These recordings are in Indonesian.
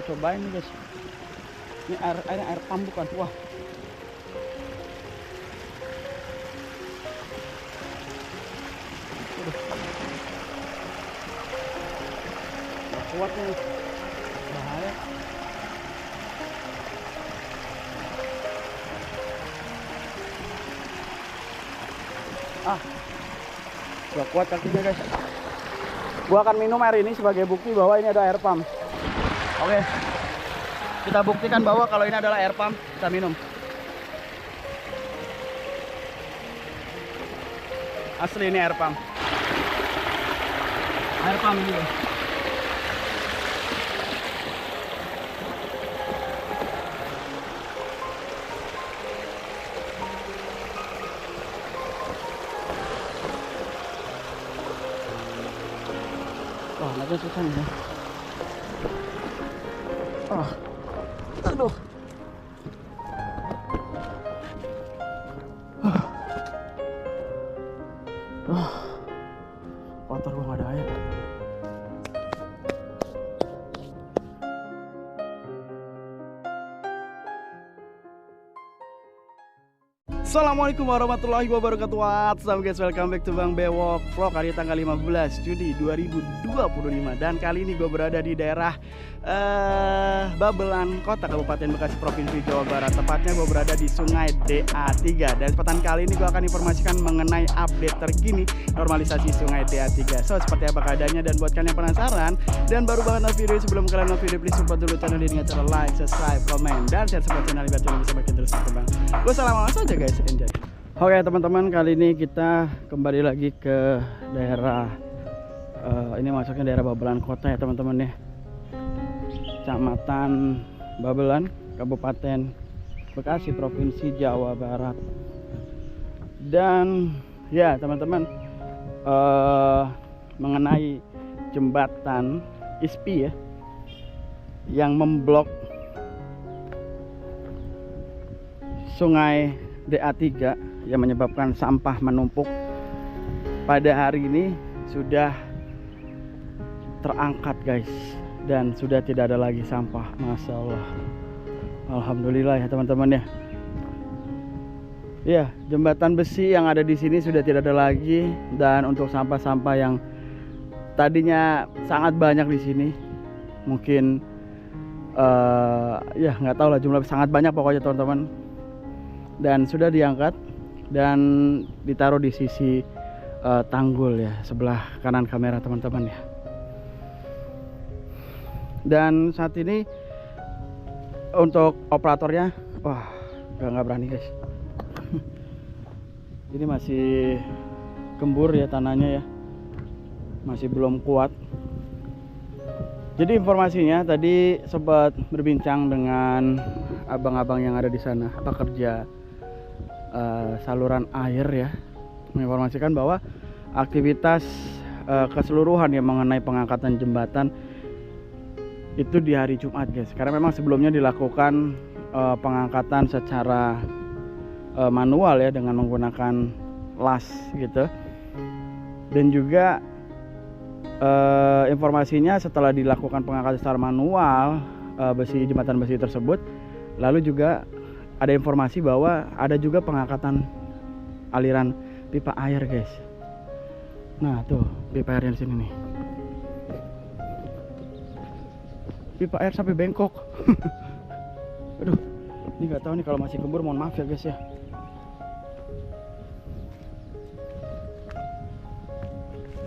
cobain nih guys. Ini air pump bukan? Wah. Nggak kuat nih. Bahaya. Gak kuat kakinya guys. Gua akan minum air ini sebagai bukti bahwa ini ada air pump. Oke, kita buktikan bahwa kalau ini adalah air pump. Kita minum. Asli ini air pump. Air pump ini guys. Wah, agak susah nih ya. Aduh. Kotor gua nggak ada air. Assalamualaikum warahmatullahi wabarakatuh. What's up guys, welcome back to Bang Bewok Vlog. Hari tanggal 15 Juni 2025. Dan kali ini gue berada di daerah Babelan Kota, Kabupaten Bekasi, Provinsi Jawa Barat. Tepatnya gue berada di Sungai DA3. Dan kesempatan kali ini gue akan informasikan mengenai update terkini normalisasi Sungai DA3. So, seperti apa keadaannya, dan buat kalian yang penasaran dan baru banget nonton video, sebelum kalian nonton video, please support dulu channel ini dengan cara like, subscribe, komen, dan share support channel biar channel bisa makin terus berkembang. Gue salam saja guys, enjoy. Oke teman-teman, kali ini kita kembali lagi ke daerah ini masuknya daerah Babelan Kota ya teman-teman ya. Kecamatan Babelan, Kabupaten Bekasi, Provinsi Jawa Barat. Dan ya teman-teman, mengenai jembatan ISPI ya, yang memblok Sungai DA3 yang menyebabkan sampah menumpuk, pada hari ini sudah terangkat guys, dan sudah tidak ada lagi sampah. Masya Allah, alhamdulillah ya teman-teman ya. Ya, jembatan besi yang ada di sini sudah tidak ada lagi, dan untuk sampah-sampah yang tadinya sangat banyak di sini, mungkin ya nggak tahu lah, jumlah sangat banyak pokoknya teman-teman, dan sudah diangkat dan ditaruh di sisi tanggul ya, sebelah kanan kamera teman-teman ya. Dan saat ini untuk operatornya, wah nggak berani guys. Ini masih gembur ya tanahnya ya, masih belum kuat. Jadi informasinya tadi sempat berbincang dengan abang-abang yang ada di sana, pekerja saluran air ya, menginformasikan bahwa aktivitas keseluruhan yang mengenai pengangkatan jembatan itu di hari Jumat guys, karena memang sebelumnya dilakukan pengangkatan secara manual ya, dengan menggunakan las gitu. Dan juga informasinya setelah dilakukan pengangkatan secara manual jembatan besi tersebut, lalu juga ada informasi bahwa ada juga pengangkatan aliran pipa air guys. Nah tuh pipa airnya di sini nih, pipa air sampai bengkok. Aduh, ini nggak tahu nih, kalau masih gembur mohon maaf ya guys ya.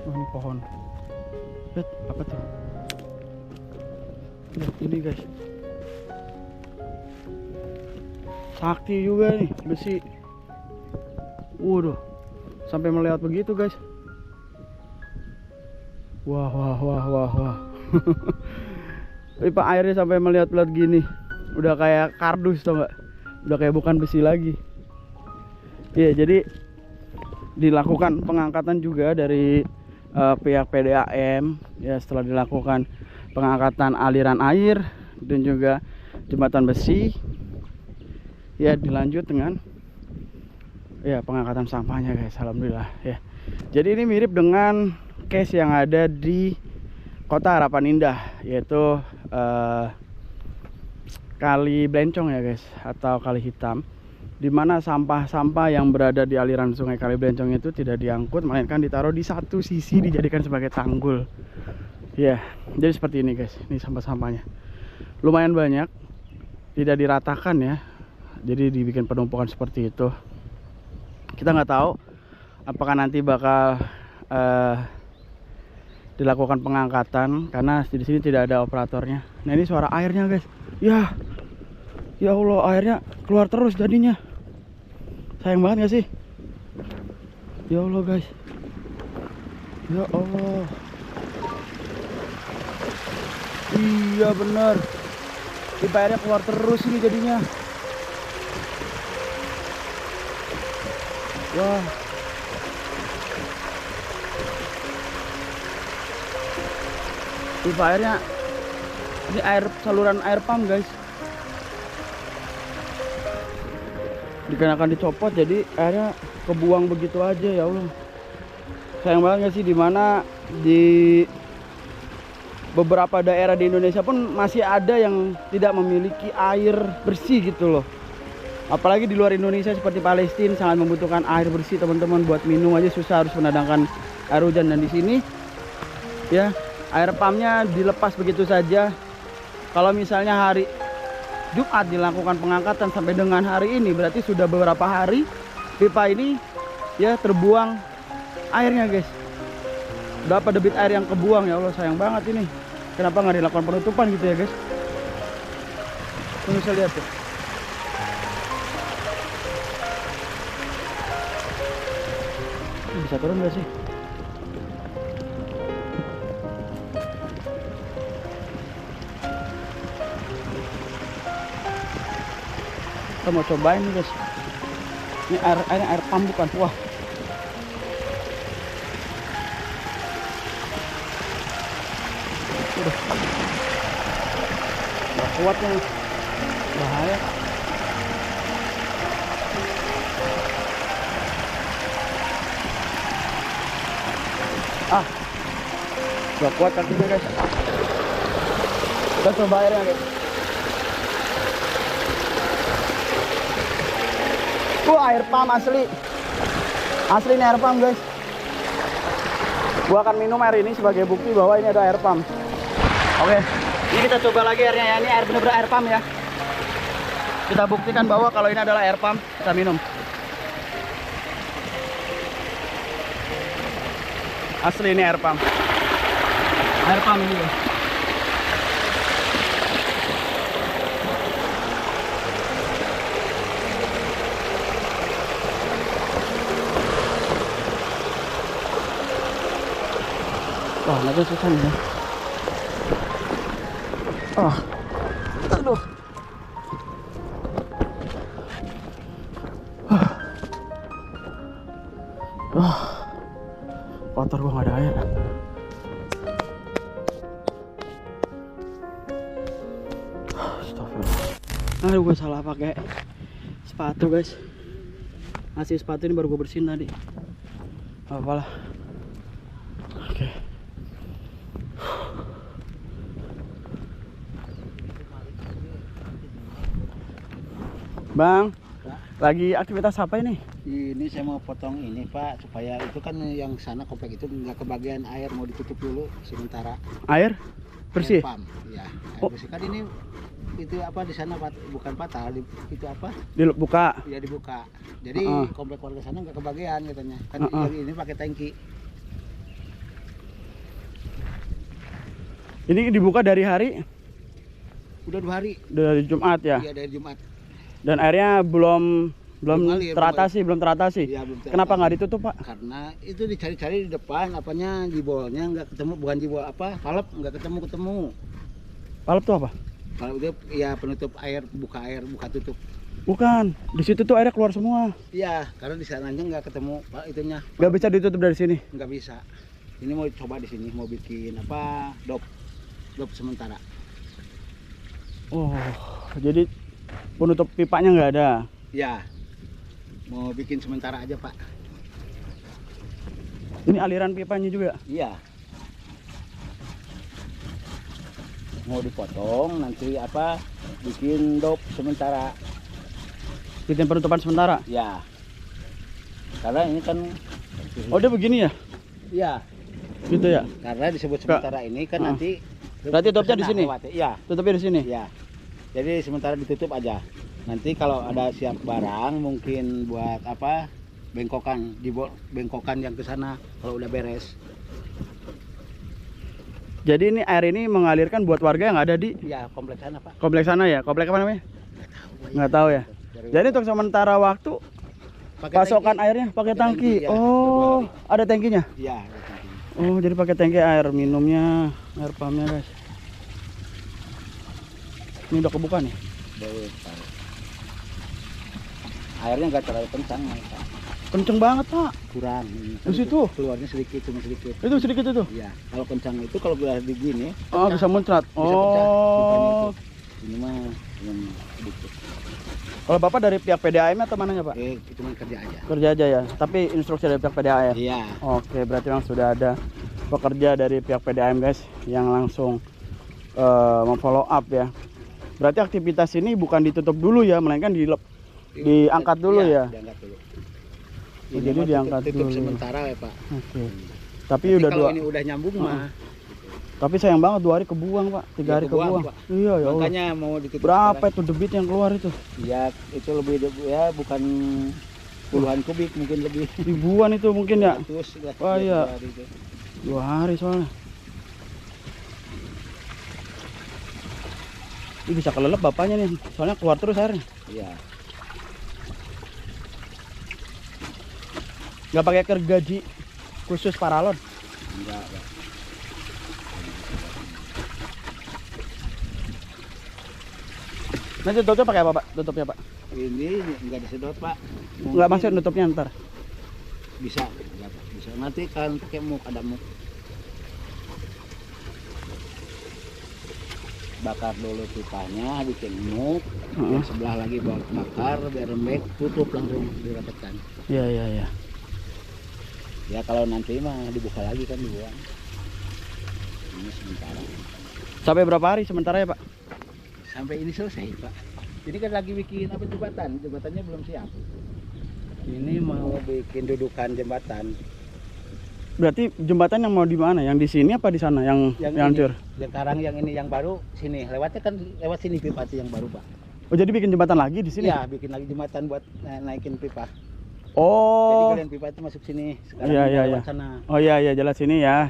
Oh, ini pohon. Lihat apa tuh? Lihat ini guys, sakti juga nih besi. Waduh, sampai melewat begitu guys. Wah. Pipa airnya sampai melihat-lihat gini, udah kayak kardus tau nggak? Udah kayak bukan besi lagi. Iya, jadi dilakukan pengangkatan juga dari pihak PDAM ya, setelah dilakukan pengangkatan aliran air dan juga jembatan besi ya, dilanjut dengan ya pengangkatan sampahnya guys, alhamdulillah ya. Jadi ini mirip dengan case yang ada di Kota Harapan Indah, yaitu Kali Blencong ya guys, atau Kali Hitam, dimana sampah-sampah yang berada di aliran sungai Kali Blencong itu tidak diangkut, melainkan ditaruh di satu sisi, dijadikan sebagai tanggul. Ya, jadi seperti ini guys. Ini sampah-sampahnya lumayan banyak, tidak diratakan ya, jadi dibikin penumpukan seperti itu. Kita nggak tahu apakah nanti bakal dilakukan pengangkatan, karena di sini tidak ada operatornya. Nah, ini suara airnya guys. Ya Allah, airnya keluar terus jadinya. Sayang banget gak sih? Ya Allah guys. Ya Allah. Iya bener, pipa airnya keluar terus ini jadinya. Wah. Pipa airnya, ini air saluran air pump guys, dikarenakan dicopot jadi airnya kebuang begitu aja. Ya Allah, sayang banget gak sih, dimana di beberapa daerah di Indonesia pun masih ada yang tidak memiliki air bersih gitu loh. Apalagi di luar Indonesia seperti Palestina sangat membutuhkan air bersih teman-teman, buat minum aja susah, harus mendatangkan air hujan. Dan di sini ya, air pumpnya dilepas begitu saja. Kalau misalnya hari Jumat dilakukan pengangkatan sampai dengan hari ini, berarti sudah beberapa hari pipa ini ya terbuang airnya guys. Berapa debit air yang kebuang, ya Allah, sayang banget ini. Kenapa nggak dilakukan penutupan gitu ya guys? Bisa lihat tuh. Bisa turun nggak sih? Kita mau cobain nih guys. Ini air pump bukan? Wah. Udah kuat nih. Bahaya. Udah kuat kakinya guys. Kita coba airnya guys. Air pump asli. Asli ini air pump guys. Gua akan minum air ini sebagai bukti bahwa ini ada air pump. Oke, ini kita coba lagi airnya ya. Ini air bener-bener air pump ya. Kita buktikan bahwa kalau ini adalah air pump. Kita minum. Asli ini air pump. Air pump ini guys. Wah, lagi susah nih ya. Aduh. Kotor, gua nggak ada air. Astagfirullah. Aduh, gue salah pakai sepatu guys. Masih sepatu ini baru gue bersihin tadi. Apalah. Oke. Bang, lagi aktivitas apa ini? Ini saya mau potong ini Pak, supaya itu kan yang sana komplek itu nggak kebagian air, mau ditutup dulu sementara. Air bersih? Air pump, ya. Air bersih kan ini itu apa di sana bukan patah, itu apa? Dibuka. Ya dibuka. Jadi komplek warga sana nggak kebagian katanya. Kan ini pakai tangki. Ini dibuka dari hari? Udah 2 hari. Dari Jumat ya? Iya, dari Jumat. Dan airnya belum ngalir, teratasi. Ya, belum teratasi. Kenapa nggak ditutup Pak? Karena itu dicari-cari di depan, apanya jebolnya nggak ketemu, bukan jebol apa, valve nggak ketemu. Valve tuh apa? Kalau itu ya penutup air, buka tutup. Bukan, di situ tuh airnya keluar semua. Iya, karena di sananya nggak ketemu Pak itunya. Nggak bisa ditutup dari sini? Nggak bisa. Ini mau coba di sini, mau bikin apa, dop sementara. Oh, jadi penutup pipanya nggak ada? Ya, mau bikin sementara aja Pak. Ini aliran pipanya juga? Iya. mau dipotong nanti apa bikin dop sementara Bikin penutupan sementara. ya, karena ini kan Oh, dia begini ya? ya Gitu ya? karena disebut sementara ini kan nanti Berarti tutupnya di kesana sini? lewatnya. Iya. Tutupnya di sini. Ya, jadi sementara ditutup aja. Nanti kalau ada siap barang mungkin buat apa bengkokan, bengkokan yang ke sana kalau udah beres. Jadi ini air ini mengalirkan buat warga yang ada di Ya kompleks sana Pak. kompleks sana ya? Kompleks apa namanya? Nggak tahu ya. Jadi untuk sementara waktu Pakai pasokan tangki. airnya pakai tangki. Ya, Oh, ada tangkinya? Iya, ada tangki. Oh, jadi pakai tangki air minumnya, air pumpnya guys. Ini udah kebuka nih. Baik, Pak. Airnya nggak terlalu kencang, Pak. Kenceng banget pak. Kurang. Di situ? Keluarnya sedikit, cuma sedikit. Itu sedikit itu. Iya, kalau kencang itu kalau udah begini, Oh, bisa muncrat. bisa pecah. Pipanya Oh. itu. Ini mah yang sedikit. Kalau bapak dari pihak PDAM atau mananya pak? Cuma kerja aja. Kerja aja ya. Tapi instruksi dari pihak PDAM. Iya. Oke, berarti memang sudah ada pekerja dari pihak PDAM guys yang langsung memfollow up ya. Berarti aktivitas ini bukan ditutup dulu ya, melainkan diangkat dulu Iya, ya. diangkat dulu. Oh, jadi mah diangkat tutup dulu. sementara ya Pak. Oke. Tapi Nanti udah kalau dua. ini udah nyambung mah. Tapi sayang banget 2 hari kebuang pak, 3 Iya, hari kebuang, kebuang. Pak. Iya ya Allah. Makanya mau ditutup. Berapa itu debit yang keluar itu? Ya itu lebih ya bukan puluhan kubik mungkin lebih. Ribuan itu mungkin ya. Terus Oh, iya. 2 hari soalnya. Ini bisa kelelep bapaknya nih, soalnya keluar terus airnya. Iya. Nggak pakai gergaji khusus paralon. Enggak, Pak. Nanti tutupnya pakai apa pak? Tutupnya pak? Ini enggak disedot Pak. Nggak masuk nutupnya ntar. Bisa, enggak, Pak. Bisa. Nanti kan pakai muk, ada muk. Bakar dulu pipanya, bikin muk. Yang sebelah lagi bakar biar lembek, tutup langsung dirapatkan. Iya iya iya. Ya kalau nanti mah dibuka lagi kan dibuang. Ini sementara. Sampai berapa hari sementara ya pak? Sampai ini selesai Pak. Ini kan lagi bikin apa jembatan, jembatannya belum siap. Ini mau bikin dudukan jembatan. Berarti jembatan yang mau di mana? Yang di sini apa di sana? Yang Yang hancur? Yang sekarang yang ini yang baru sini. Lewatnya kan lewat sini pipa yang baru Pak. Oh jadi bikin jembatan lagi di sini? Iya, bikin lagi jembatan buat naikin pipa. Jadi Oh. kalian pipa itu masuk sini. Sekarang Iya, iya, lewat iya. sana. Oh iya iya jelas sini ya.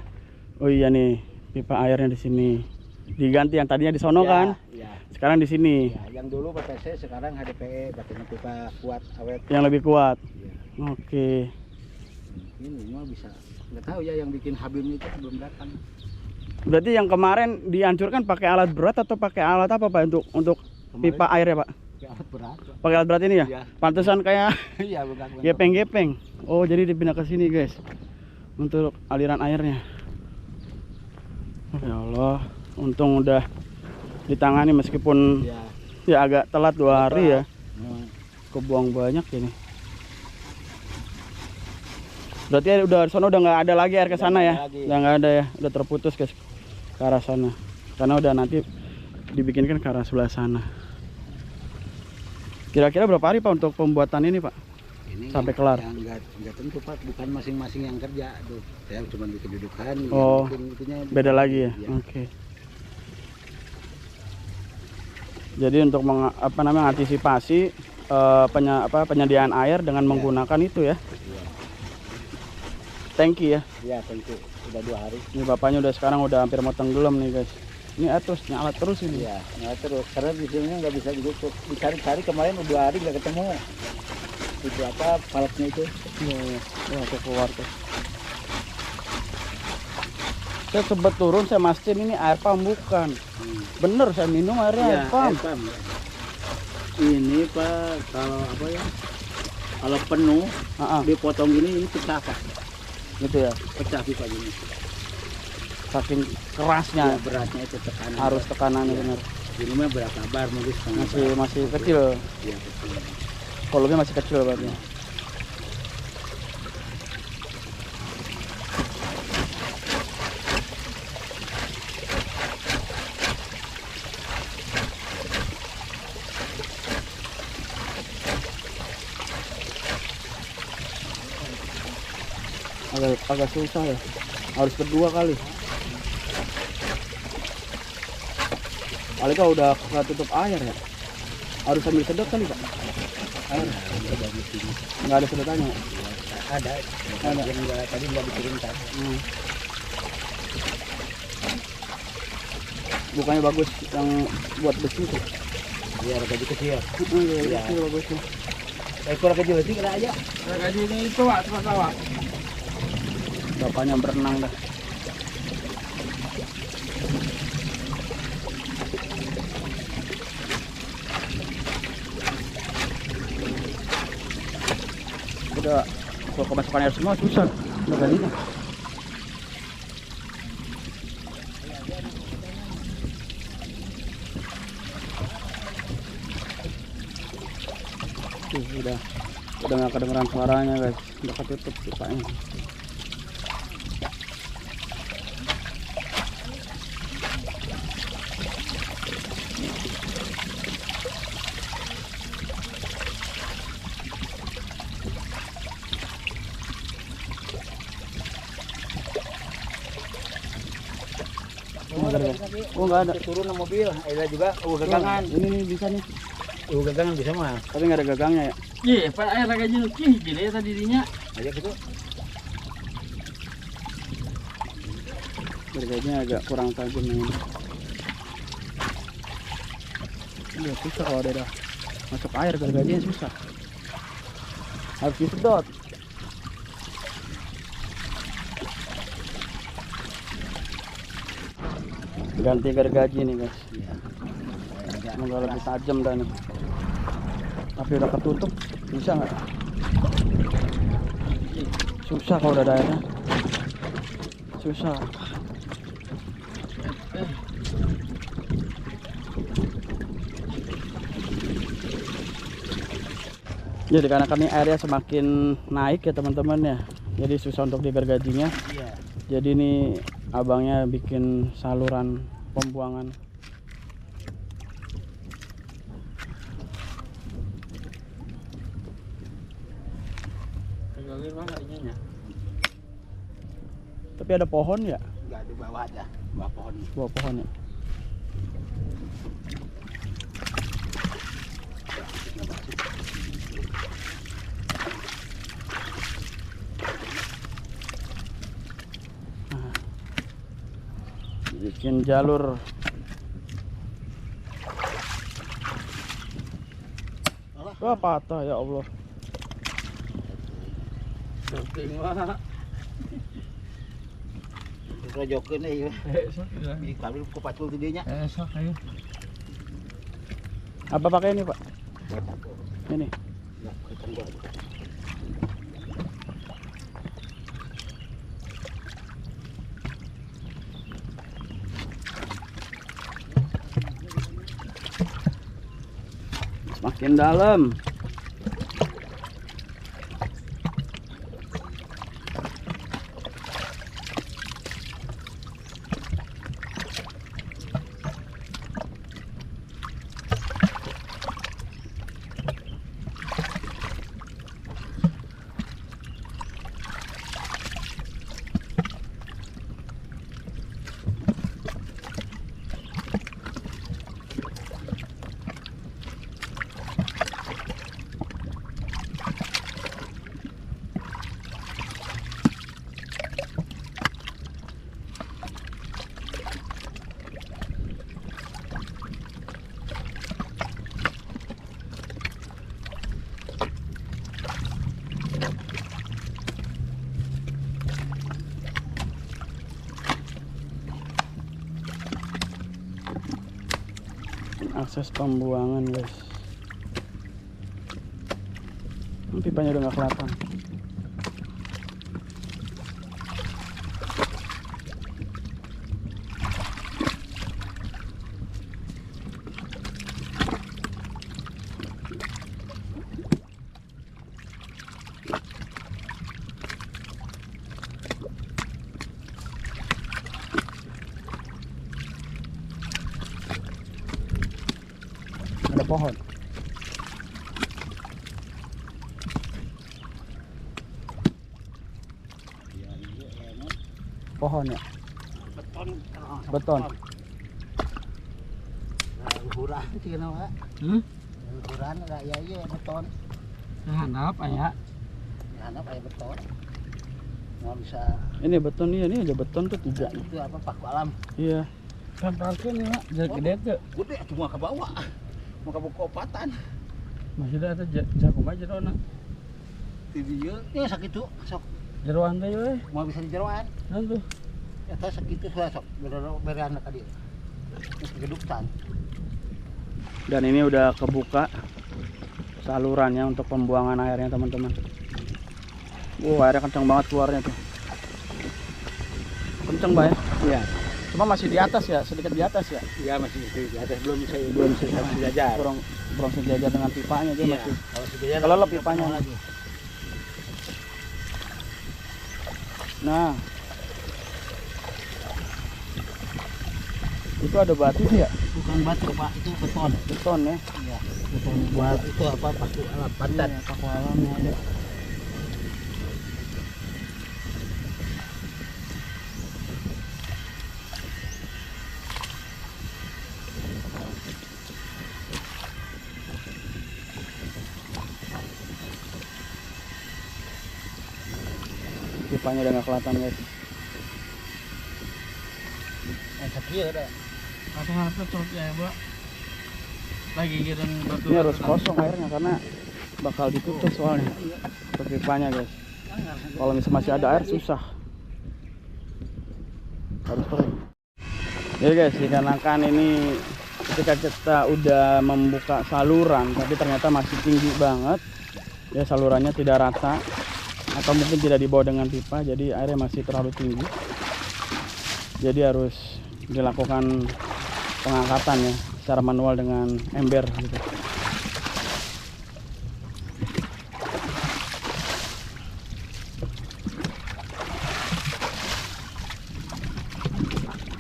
Oh iya nih pipa airnya di sini. Diganti yang tadinya di sono Ya, kan? Iya. Sekarang di sini. Ya, yang dulu PPC sekarang HDPE pakai pipa kuat awet. Yang lebih kuat. Iya. Oke. Ini mah bisa. Nggak tahu ya yang bikin Habibnya itu belum datang. Berarti yang kemarin dihancurkan pakai alat berat atau pakai alat apa pak untuk pipa airnya pak? Ya, alat berat. Pak. Pakai alat berat ini ya? Iya. Pantesan kayak Iya, bukan. gepeng-gepeng. Oh jadi dipindah ke sini guys untuk aliran airnya. Oh, ya Allah, untung udah ditangani meskipun Iya. ya agak telat 2 hari ya. Hmm. Kebuang banyak ini. Berarti udah sono udah nggak ada lagi air ke sana ya? Udah nggak ada ya, udah terputus guys ke arah sana. Karena udah nanti dibikinkan ke arah sebelah sana. Kira-kira berapa hari pak untuk pembuatan ini pak? Ini Sampai kelar? Yang nggak tentu Pak, bukan masing-masing yang kerja tuh. Saya cuma bikin dudukan. Oh, yang bikin itunya beda lagi ya? Iya. Oke. Jadi untuk mengantisipasi penyediaan air dengan menggunakan itu ya, Iya. tangki ya. Iya, tentu. Udah 2 hari. Ini bapaknya udah sekarang udah hampir mau tenggelam nih guys. Ini terus nyala terus ini. Iya, nah terus karena di sini nggak bisa ditutup. Dicari-cari kemarin udah 2 hari nggak ketemu. Itu apa paletnya itu? Iya, iya. Wah, tuh keluar tuh. Saya sempat turun, saya mastiin ini air pump bukan. Bener saya minum airnya Iya, air pump. air pump. Ini Pak, kalau apa ya? Kalau penuh dipotong ini pecah Pak. Gitu ya. Pecah pipa ini. Saking kerasnya Ya, beratnya itu tekanan. harus tekanannya Iya. bener. Ini mah berapa bar mungkin setengah bar. Masih kecil. Iya, kecil. Volumenya masih kecil berarti. agak susah ya, harus berdua kali kalau udah tutup air ya, harus sambil sedot kali Pak. Air Nggak ada sedotannya. ada yang tadi nggak dikirimkan. Bukannya bagus yang buat besi tuh. Iya, gaji kecil. Iya, kecil bagusnya. Ekor kecil sih kena aja. Gaji ini itu Pak, sama-sama. Bapaknya berenang dah. Udah, kalau kemasukan air semua susah. Udah galinya. Udah nggak kedengeran suaranya guys, udah ketutup pipanya. Oh nggak ada. Turun mobil, ada juga gagangan. Ini nih bisa nih. Gagangan bisa mah. Tapi nggak ada gagangnya ya. Iya, Pak air gaji nuki gile tadi dinya. Aja gitu. Gergajinya agak kurang tajam ini. Iya susah kalau udah masuk air, gergajinya susah. Harus disedot. Ganti gergaji nih guys. Semoga lebih tajam dah nih. Tapi udah ketutup, bisa nggak? Susah kalau udah ada airnya. Susah. Jadi karena ini airnya semakin naik ya teman-teman ya, jadi susah untuk digergajinya. Iya. Jadi ini abangnya bikin saluran pembuangan. Galir banget dinya. Tapi ada pohon ya? Enggak di bawah aja, bawah pohon. Buah pohon ya. Nah, bikin jalur. Wah patah ya Allah. Penting mah. Rojokeun euy. Sok ya. Di kali ku pacul di dinya. Sok ayo. Apa pakai ini Pak? Ini. Ya, ikan gua. Semakin dalam. Akses pembuangan guys. Pipanya udah nggak kelihatan. Ada pohon. Ya. pohon ya. Beton. Beton. Nah, luhuran sih kenapa? Luhuran enggak ya iya beton. Nah, apa ya? Nah, kayak beton. Mau bisa Ini beton iya, ini aja beton tuh 3. itu apa paku alam. Iya. Kan parkir ya, jadi gede tuh. Gede cuma ke bawah. Mau ke kopatan. Masih ada jakum aja dona. Di dieu ya sakitu sok Jeroan teh we. mau bisa di jeroan. Nah tuh. Eta sakitu sok bereana ka dieu. Terus geduktan. Dan ini udah kebuka salurannya untuk pembuangan airnya teman-teman. Airnya kencang banget keluarnya tuh. Kencang Pak ya? Iya. Cuma masih di atas ya, sedikit di atas ya. Iya masih di atas belum sejajar. Belum sejajar dengan pipanya dia Iya. masih. Kalau sejajar Kalau lo pipanya lagi. Nah. Itu ada batu sih ya? Bukan batu Pak, itu beton. Beton ya. Iya. Beton buat itu apa paku alam pantat. Iya, paku alamnya ada. Pipanya udah nggak kelihatan guys. Sakieu ada. Apa truk ya, Mbak? Lagi giring batu. Ini harus kosong airnya karena bakal ditutup soalnya untuk pipanya guys. Kalau misalnya masih ada air susah. Harus kering. Jadi guys, dikarenakan ini ketika kita udah membuka saluran tapi ternyata masih tinggi banget, ya salurannya tidak rata atau mungkin tidak dibawa dengan pipa, jadi airnya masih terlalu tinggi. Jadi harus dilakukan pengangkatan ya secara manual dengan ember gitu.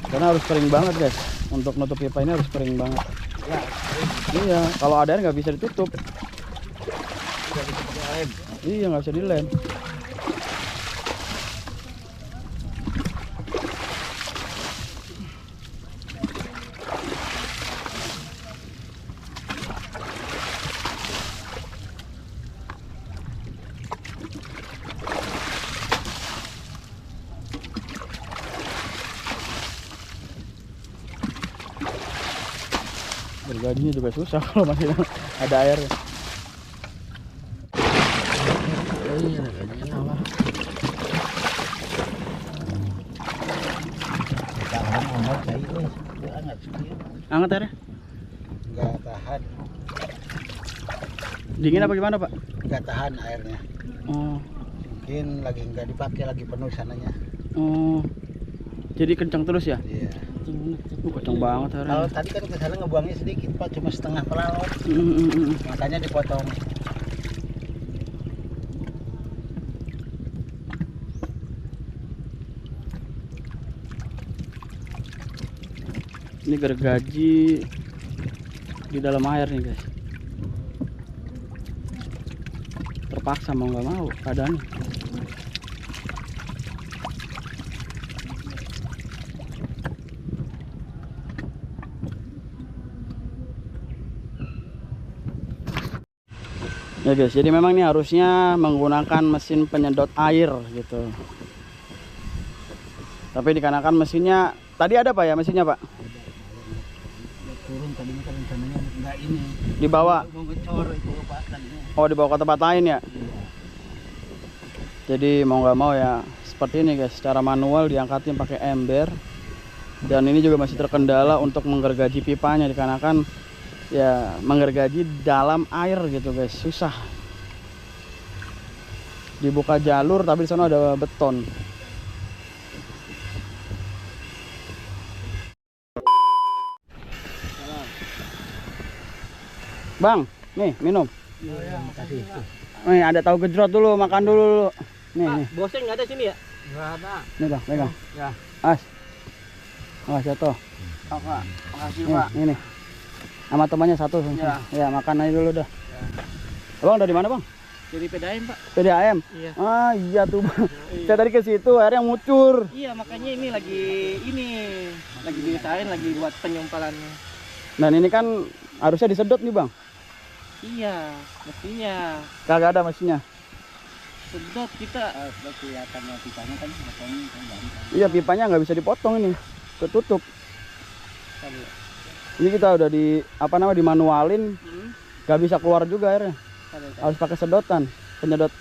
Karena harus kering banget guys, untuk nutup pipa ini harus kering banget. Ya, Iya, kalau ada air nggak bisa ditutup. Iya, nggak bisa dilem. Bergajinya juga susah kalau masih ada air. Iya, kayaknya apa? tahan amat cair weh. Hangat sekieu. Hangat airnya? Enggak tahan. Dingin apa gimana Pak? Enggak tahan airnya. Oh, Mungkin lagi enggak dipakai, lagi penuh sananya. oh. Jadi kencang terus ya? Iya. Kencang banget airnya. Kalau tadi kan ke sana ngebuangnya sedikit Pak, cuma setengah pelalot. Makanya dipotong. Ini gergaji di dalam air nih guys. Terpaksa mau nggak mau keadaannya. Ya guys, jadi memang ini harusnya menggunakan mesin penyedot air gitu. Tapi dikarenakan mesinnya tadi ada Pak ya mesinnya Pak? Turun tadinya kan rencananya enggak ini. Dibawa. Mau ngecor itu Pak tadinya. Oh, dibawa ke tempat lain ya? Jadi mau nggak mau ya seperti ini guys, secara manual diangkatin pakai ember. Dan ini juga masih terkendala untuk menggergaji pipanya dikarenakan ya menggergaji dalam air gitu guys, susah. Dibuka jalur tapi di sana ada beton. Bang, nih minum. Iya, makasih. Nih ada tahu gejrot dulu, makan dulu. Nih. Bosnya nggak ada sini ya? Nggak ada. Nih Bang, pegang. Ya. As. Awas jatuh. Pak, makasih Nih, Pak. ini. Sama temannya satu. Ya. Ya, makan aja dulu dah. Abang dari mana Bang? Dari PDAM, Pak. PDAM. Iya. Ah iya tuh Bang. Saya tadi ke situ airnya ngucur. Iya, makanya ini lagi diusahain lagi buat penyumpalannya. Dan ini kan harusnya disedot nih Bang. Iya, mestinya Kagak ada mesinnya. sedot kita. Sudah kelihatannya pipanya kan potongnya kan gampang. Iya pipanya nggak bisa dipotong ini, ketutup. Ini kita udah dimanualin, nggak bisa keluar juga airnya. Harus pakai sedotan, penyedot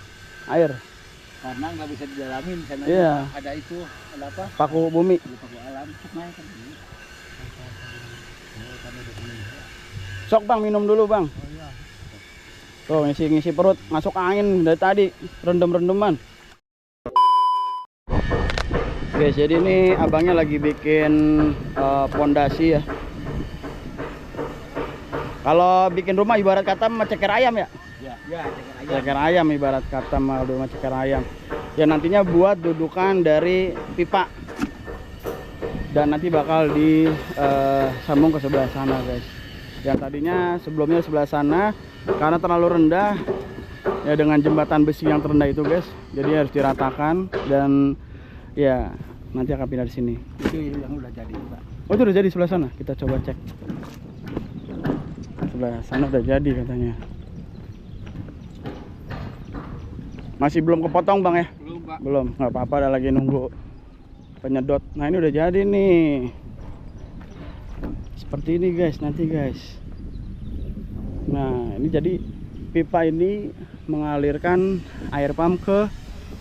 air. Karena nggak bisa didalamin sana. Iya. Ada itu, ada apa? Paku bumi. Paku alam, sungai kan. Sok Bang minum dulu Bang. Tuh ngisi perut, masuk angin dari tadi, rendem-rendeman. Guys, jadi ini abangnya lagi bikin pondasi ya. Kalau bikin rumah ibarat kata ceker ayam ya. Ya, Ceker ayam ibarat kata rumah ceker ayam. Ya nantinya buat dudukan dari pipa. Dan nanti bakal disambung ke sebelah sana guys. Yang tadinya sebelumnya sebelah sana karena terlalu rendah ya, dengan jembatan besi yang terendah itu guys, jadi harus diratakan dan ya nanti akan pindah di sini. itu yang udah jadi Pak. Oh itu udah jadi sebelah sana, kita coba cek. Sebelah sana udah jadi katanya. Masih belum kepotong Bang ya? Belum, Pak. Belum, nggak apa-apa, ada lagi nunggu penyedot. Nah ini udah jadi nih, seperti ini guys nanti guys. Nah ini jadi pipa ini mengalirkan air pump ke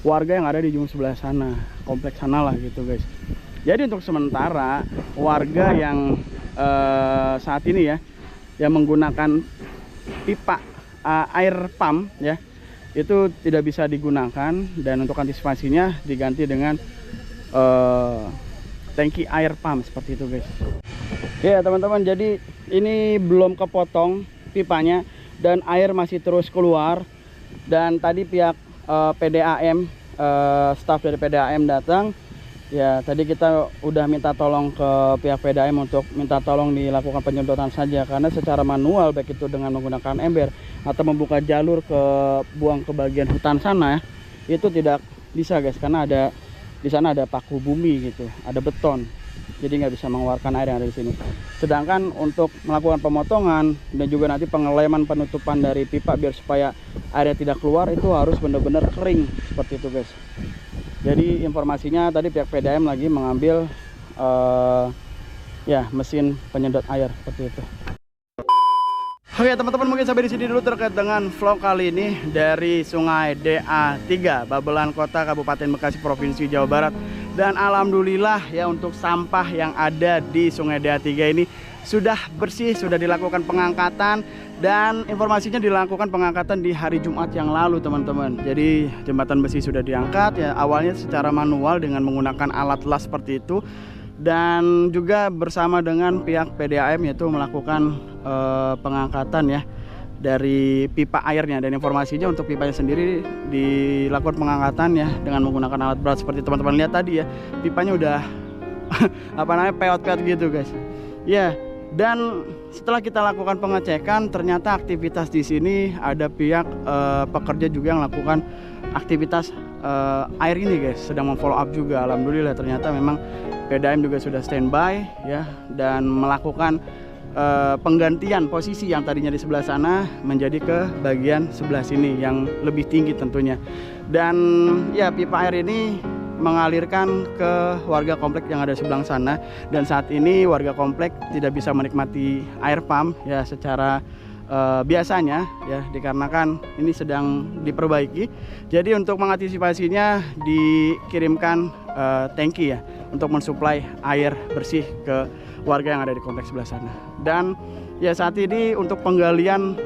warga yang ada di ujung sebelah sana, kompleks sana lah gitu guys. Jadi untuk sementara warga yang saat ini ya yang menggunakan pipa air pump ya, itu tidak bisa digunakan, dan untuk antisipasinya diganti dengan tangki air pump seperti itu guys. Ya teman-teman, jadi ini belum kepotong pipanya dan air masih terus keluar. Dan tadi pihak PDAM, staf dari PDAM datang ya. Tadi kita udah minta tolong ke pihak PDAM untuk minta tolong dilakukan penyedotan saja, karena secara manual baik itu dengan menggunakan ember atau membuka jalur buang ke bagian hutan sana itu tidak bisa guys, karena di sana ada paku bumi gitu, ada beton. Jadi nggak bisa mengeluarkan air yang ada di sini. Sedangkan untuk melakukan pemotongan dan juga nanti pengeleman penutupan dari pipa biar supaya airnya tidak keluar, itu harus benar-benar kering seperti itu guys. Jadi informasinya tadi pihak PDAM lagi mengambil ya mesin penyedot air seperti itu. Oke teman-teman, mungkin sampai di sini dulu terkait dengan vlog kali ini dari Sungai DA3, Babelan Kota, Kabupaten Bekasi, Provinsi Jawa Barat. Dan alhamdulillah ya, untuk sampah yang ada di Sungai DA3 ini sudah bersih, sudah dilakukan pengangkatan, dan informasinya dilakukan pengangkatan di hari Jumat yang lalu teman-teman. Jadi jembatan besi sudah diangkat ya, awalnya secara manual dengan menggunakan alat las seperti itu, dan juga bersama dengan pihak PDAM yaitu melakukan pengangkatan ya dari pipa airnya. Dan informasinya untuk pipanya sendiri dilakukan pengangkatan ya dengan menggunakan alat berat seperti teman-teman lihat tadi ya. Pipanya udah peot-peot gitu guys ya. Dan setelah kita lakukan pengecekan, ternyata aktivitas di sini ada pihak pekerja juga yang melakukan aktivitas air ini guys, sedang memfollow up juga. Alhamdulillah ternyata memang PDAM juga sudah standby ya, dan melakukan penggantian posisi yang tadinya di sebelah sana menjadi ke bagian sebelah sini yang lebih tinggi tentunya. Dan ya pipa air ini mengalirkan ke warga komplek yang ada di sebelah sana, dan saat ini warga komplek tidak bisa menikmati air pump ya secara biasanya ya, dikarenakan ini sedang diperbaiki. Jadi untuk mengantisipasinya dikirimkan tangki ya untuk mensuplai air bersih ke warga yang ada di kompleks sebelah sana. Dan ya saat ini untuk penggalian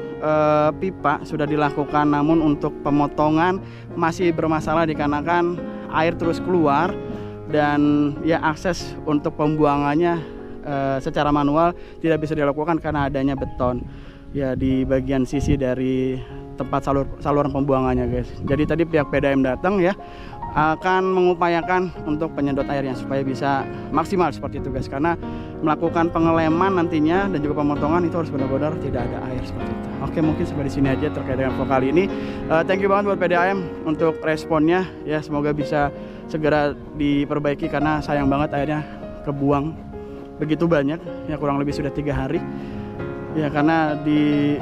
pipa sudah dilakukan, namun untuk pemotongan masih bermasalah dikarenakan air terus keluar, dan ya akses untuk pembuangannya secara manual tidak bisa dilakukan karena adanya beton ya di bagian sisi dari tempat saluran pembuangannya guys. Jadi tadi pihak PDAM datang ya akan mengupayakan untuk penyedot airnya supaya bisa maksimal seperti itu guys, karena melakukan pengeleman nantinya dan juga pemotongan itu harus benar-benar tidak ada air seperti itu. Oke, mungkin sampai di sini aja terkait dengan vlog kali ini. Thank you banget buat PDAM untuk responnya ya, semoga bisa segera diperbaiki karena sayang banget airnya kebuang begitu banyak ya, kurang lebih sudah 3 hari ya, karena di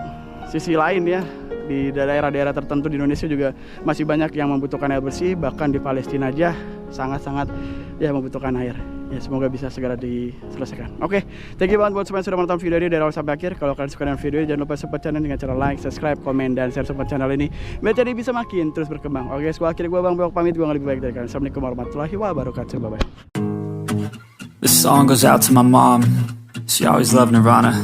sisi lain ya, di daerah-daerah tertentu di Indonesia juga masih banyak yang membutuhkan air bersih, bahkan di Palestina aja sangat-sangat ya membutuhkan air ya, semoga bisa segera diselesaikan. Oke, thank you banget buat semua yang sudah menonton video ini dari awal sampai akhir. Kalau kalian suka dengan video ini, jangan lupa support channel dengan cara like, subscribe, komen, dan share support channel ini biar jadi bisa makin terus berkembang. Oke, akhirnya gue Bang Bewok pamit, gue lebih baik dari kalian. Assalamualaikum warahmatullahi wabarakatuh. Bye bye. This song goes out to my mom. She always loved Nirvana.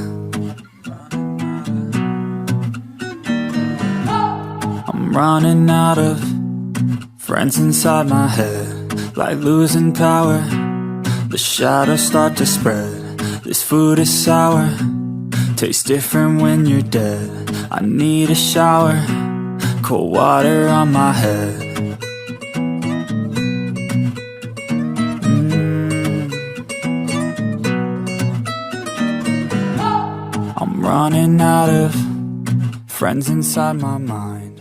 I'm running out of friends inside my head, like losing power. The shadows start to spread. This food is sour, tastes different when you're dead. I need a shower, cold water on my head. I'm running out of friends inside my mind.